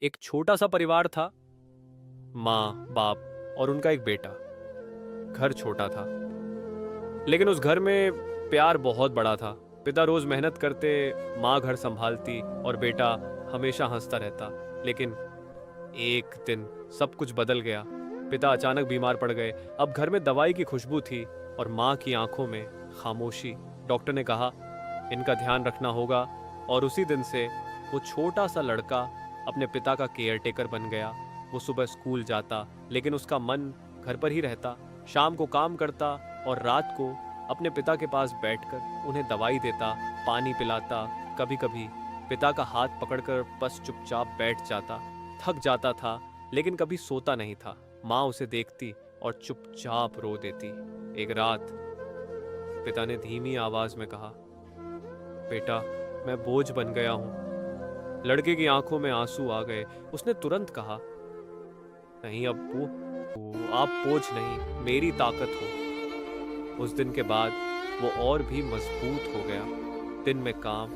एक छोटा सा परिवार था। माँ, बाप और उनका एक बेटा। घर छोटा था, लेकिन उस घर में प्यार बहुत बड़ा था। पिता रोज मेहनत करते, माँ घर संभालती और बेटा हमेशा हंसता रहता। लेकिन एक दिन सब कुछ बदल गया। पिता अचानक बीमार पड़ गए। अब घर में दवाई की खुशबू थी और माँ की आंखों में खामोशी। डॉक्टर ने कहा, इनका ध्यान रखना होगा। और उसी दिन से वो छोटा सा लड़का अपने पिता का केयर टेकर बन गया। वो सुबह स्कूल जाता, लेकिन उसका मन घर पर ही रहता। शाम को काम करता और रात को अपने पिता के पास बैठकर उन्हें दवाई देता, पानी पिलाता। कभी कभी पिता का हाथ पकड़कर बस चुपचाप बैठ जाता। थक जाता था, लेकिन कभी सोता नहीं था। माँ उसे देखती और चुपचाप रो देती। एक रात पिता ने धीमी आवाज में कहा, बेटा, मैं बोझ बन गया हूं। लड़के की आंखों में आंसू आ गए। उसने तुरंत कहा, नहीं अब्बू, आप बोझ नहीं, मेरी ताकत हो। उस दिन के बाद वो और भी मजबूत हो गया। दिन में काम,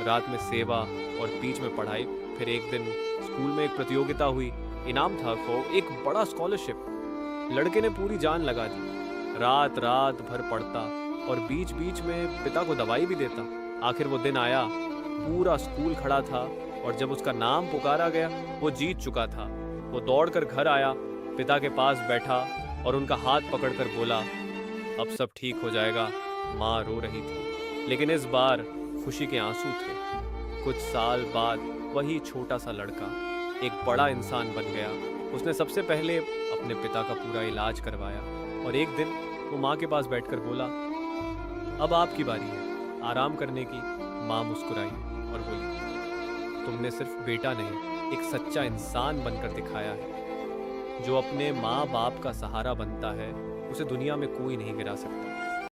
रात में सेवा और बीच में पढ़ाई। फिर एक दिन स्कूल में एक प्रतियोगिता हुई। इनाम था वो एक बड़ा स्कॉलरशिप। लड़के ने पूरी जान लगा दी, रात रात भर पढ़ता और बीच बीच में पिता को दवाई भी देता। आखिर वो दिन आया, पूरा स्कूल खड़ा था और जब उसका नाम पुकारा गया, वो जीत चुका था। वो दौड़कर घर आया, पिता के पास बैठा और उनका हाथ पकड़कर बोला, अब सब ठीक हो जाएगा। माँ रो रही थी, लेकिन इस बार खुशी के आंसू थे। कुछ साल बाद वही छोटा सा लड़का एक बड़ा इंसान बन गया। उसने सबसे पहले अपने पिता का पूरा इलाज करवाया और एक दिन वो माँ के पास बैठकर बोला, अब आपकी बारी है आराम करने की। माँ मुस्कुराई और बोली, तुमने सिर्फ बेटा नहीं, एक सच्चा इंसान बनकर दिखाया है। जो अपने माँ बाप का सहारा बनता है, उसे दुनिया में कोई नहीं गिरा सकता।